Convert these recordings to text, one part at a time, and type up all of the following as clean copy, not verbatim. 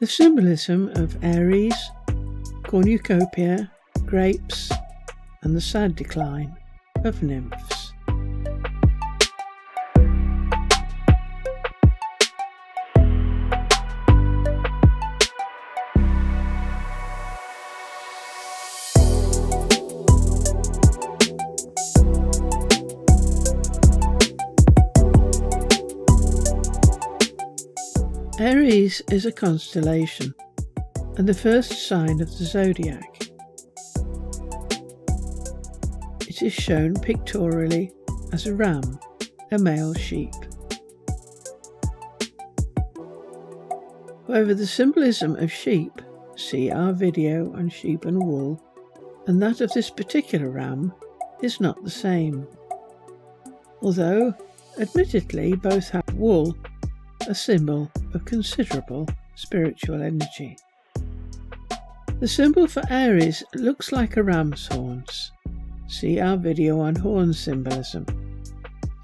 The symbolism of Aries, Cornucopia, grapes, and the sad decline of nymphs. Aries is a constellation and the first sign of the zodiac. It is shown pictorially as a ram, a male sheep. However, the symbolism of sheep, see our video on sheep and wool, and that of this particular ram is not the same. Although, admittedly, both have wool, a symbol of considerable spiritual energy. The symbol for Aries looks like a ram's horns. See our video on horn symbolism.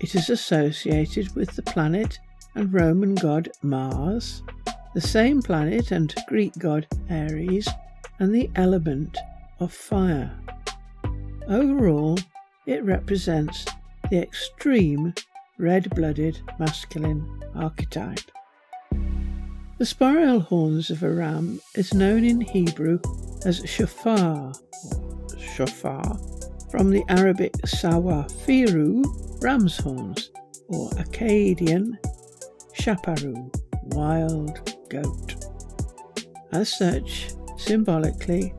It is associated with the planet and Roman god Mars, the same planet and Greek god Aries, and the element of fire. Overall, it represents the extreme red-blooded masculine archetype. The spiral horns of a ram is known in Hebrew as shofar, from the Arabic sawafiru, ram's horns, or Akkadian shaparu, wild goat. As such, symbolically,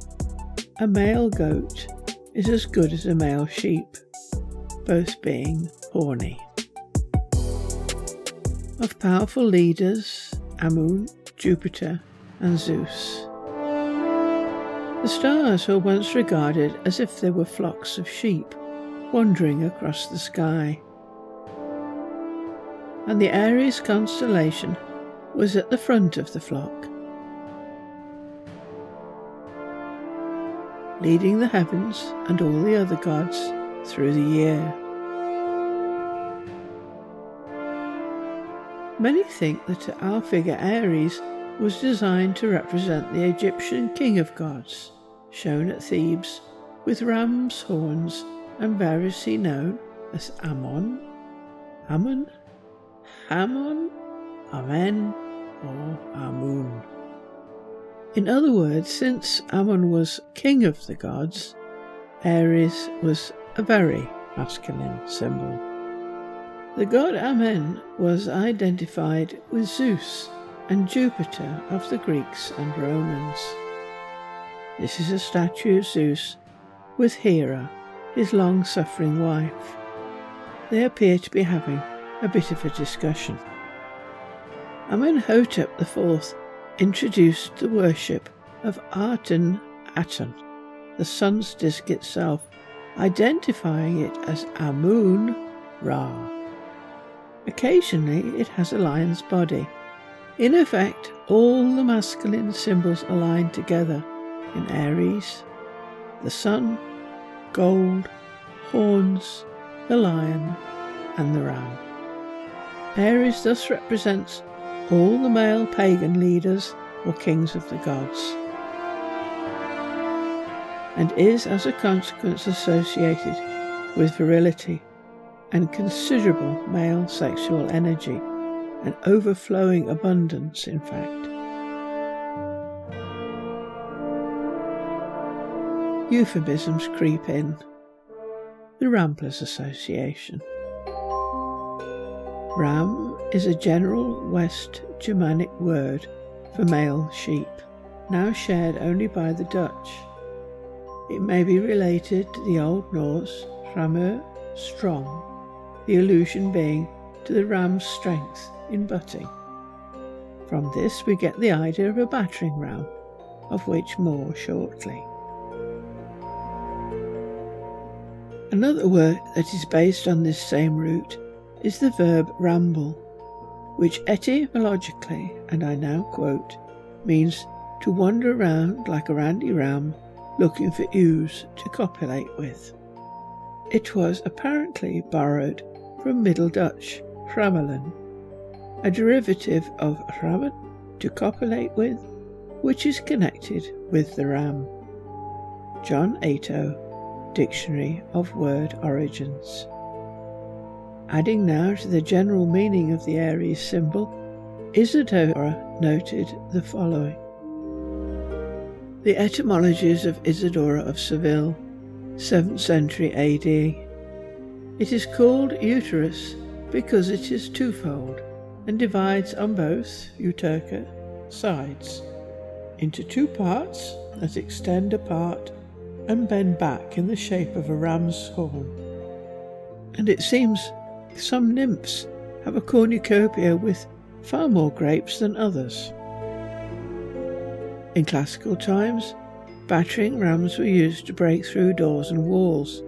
a male goat is as good as a male sheep, both being horny. Of powerful leaders, Amun, Jupiter, and Zeus. The stars were once regarded as if they were flocks of sheep wandering across the sky. And the Aries constellation was at the front of the flock, leading the heavens and all the other gods through the year. Many think that our figure Aries was designed to represent the Egyptian king of gods, shown at Thebes with ram's horns and variously known as Amen, Amen, or Amun. In other words, since Amun was king of the gods, Aries was a very masculine symbol. The god Amen was identified with Zeus and Jupiter of the Greeks and Romans. This is a statue of Zeus with Hera, his long-suffering wife. They appear to be having a bit of a discussion. Amenhotep IV introduced the worship of Aten, the sun's disk itself, identifying it as Amun Ra. Occasionally it has a lion's body. In effect, all the masculine symbols align together in Aries: the sun, gold, horns, the lion, and the ram. Aries thus represents all the male pagan leaders or kings of the gods, and is as a consequence associated with virility and considerable male sexual energy, and overflowing abundance, in fact. Euphemisms creep in. The Ramblers Association. Ram is a general West Germanic word for male sheep, now shared only by the Dutch. It may be related to the Old Norse ramur, strong, the allusion being to the ram's strength in butting. From this we get the idea of a battering ram, of which more shortly. Another word that is based on this same root is the verb ramble, which etymologically, and I now quote, means to wander around like a randy ram looking for ewes to copulate with. It was apparently borrowed from Middle Dutch rammelen, a derivative of rammen, to copulate with, which is connected with the ram. John Watteau, Dictionary of Word Origins. Adding now to the general meaning of the Aries symbol, Isidora noted the following. The etymologies of Isidora of Seville, 7th century AD. It is called uterus because it is twofold and divides on both uterca sides into two parts that extend apart and bend back in the shape of a ram's horn. And it seems some nymphs have a cornucopia with far more grapes than others. In classical times, battering rams were used to break through doors and walls.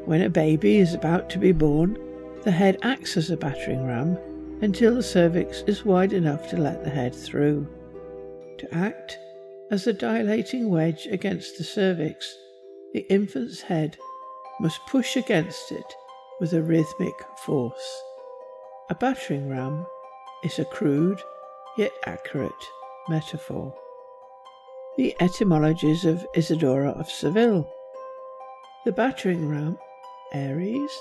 When a baby is about to be born, the head acts as a battering ram until the cervix is wide enough to let the head through. To act as a dilating wedge against the cervix, the infant's head must push against it with a rhythmic force. A battering ram is a crude yet accurate metaphor. The etymologies of Isidora of Seville. The battering ram, Aries,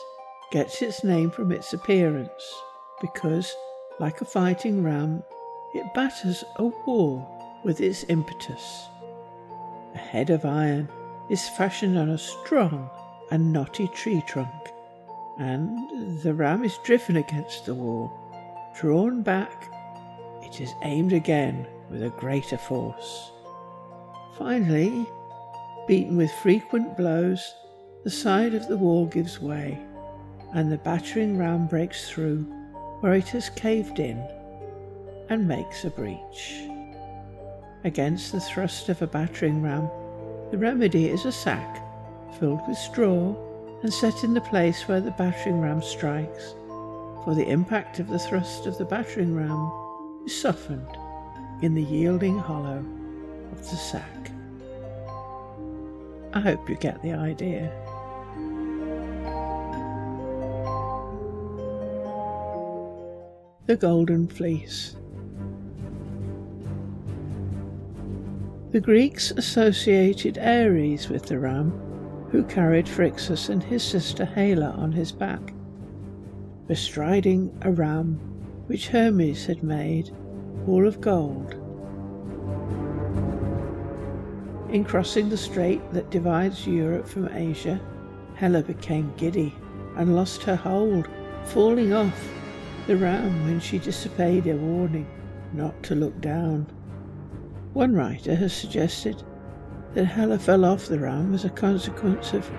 gets its name from its appearance because, like a fighting ram, it batters a wall with its impetus. A head of iron is fashioned on a strong and knotty tree trunk, and the ram is driven against the wall. Drawn back, it is aimed again with a greater force. Finally, beaten with frequent blows, the side of the wall gives way, and the battering ram breaks through where it has caved in and makes a breach. Against the thrust of a battering ram, the remedy is a sack filled with straw and set in the place where the battering ram strikes, for the impact of the thrust of the battering ram is softened in the yielding hollow of the sack. I hope you get the idea. The Golden Fleece. The Greeks associated Aries with the ram, who carried Phrixus and his sister Hela on his back, bestriding a ram which Hermes had made, all of gold. In crossing the strait that divides Europe from Asia, Hela became giddy and lost her hold, falling off the ram when she disobeyed a warning not to look down. One writer has suggested that Hela fell off the ram as a consequence of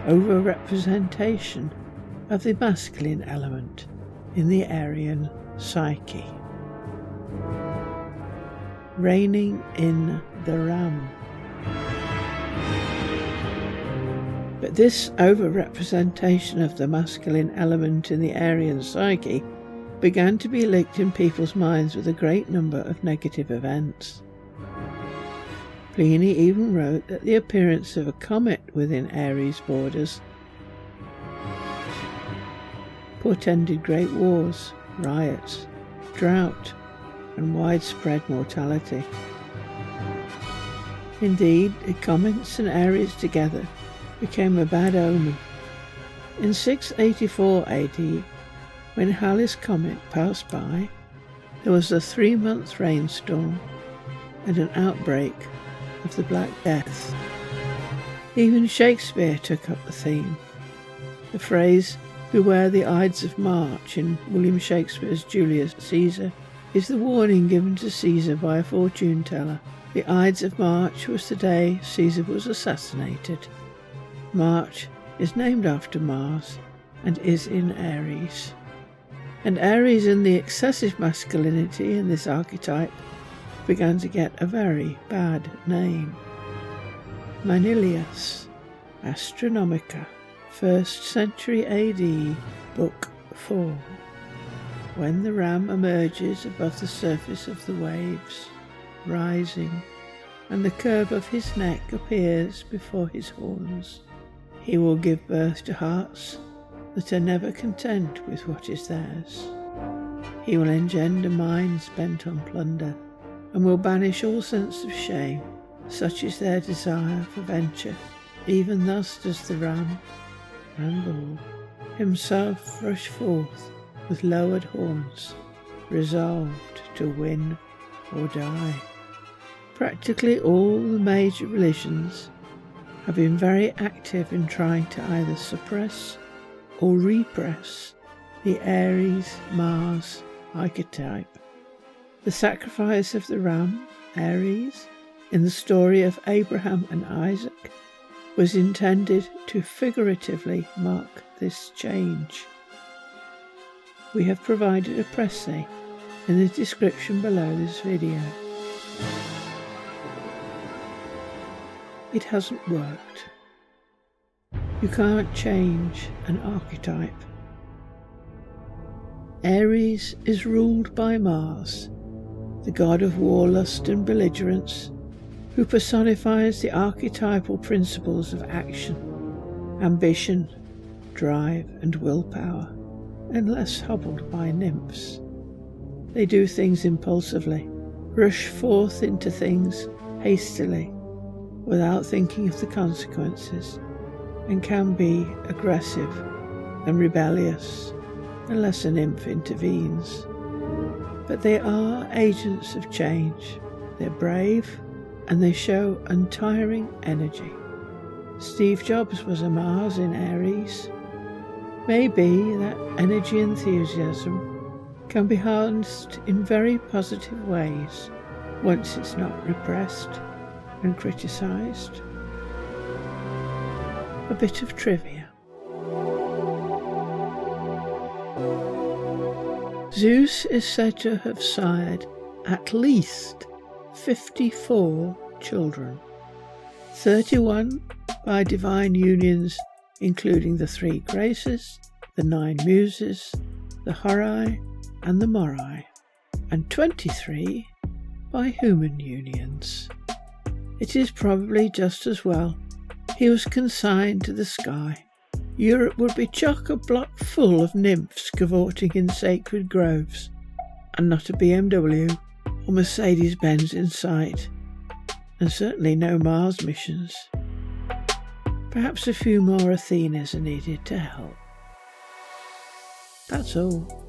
over-representation of the masculine element in the Aryan psyche. Reigning in the ram. But this over-representation of the masculine element in the Aryan psyche began to be linked in people's minds with a great number of negative events. Pliny even wrote that the appearance of a comet within Aries' borders portended great wars, riots, drought, and widespread mortality. Indeed, the comets and Aries together became a bad omen. In 684 AD, when Halley's comet passed by, there was a 3-month rainstorm and an outbreak of the Black Death. Even Shakespeare took up the theme. The phrase, "Beware the Ides of March," in William Shakespeare's Julius Caesar, is the warning given to Caesar by a fortune teller. The Ides of March was the day Caesar was assassinated. March is named after Mars and is in Aries. And Aries and the excessive masculinity in this archetype began to get a very bad name. Manilius, Astronomica, 1st century AD, Book 4. When the ram emerges above the surface of the waves, rising, and the curve of his neck appears before his horns, he will give birth to hearts that are never content with what is theirs. He will engender minds bent on plunder, and will banish all sense of shame. Such is their desire for venture. Even thus does the ram and bull himself rush forth with lowered horns, resolved to win or die. Practically all the major religions have been very active in trying to either suppress or repress the Aries Mars archetype. The sacrifice of the ram, Aries, in the story of Abraham and Isaac, was intended to figuratively mark this change. We have provided a précis in the description below this video. It hasn't worked. You can't change an archetype. Aries is ruled by Mars, the god of warlust and belligerence, who personifies the archetypal principles of action, ambition, drive and willpower, unless hobbled by nymphs. They do things impulsively, rush forth into things hastily, without thinking of the consequences, and can be aggressive and rebellious unless a nymph intervenes. But they are agents of change. They're brave and they show untiring energy. Steve Jobs was a Mars in Aries. Maybe that energy enthusiasm can be harnessed in very positive ways once it's not repressed and criticised. A bit of trivia. Zeus is said to have sired at least 54 children, 31 by divine unions including the 3 Graces, the 9 Muses, the Horai and the Morai, and 23 by human unions. It is probably just as well he was consigned to the sky. Europe would be chock-a-block full of nymphs cavorting in sacred groves, and not a BMW or Mercedes-Benz in sight, and certainly no Mars missions. Perhaps a few more Athenas are needed to help. That's all.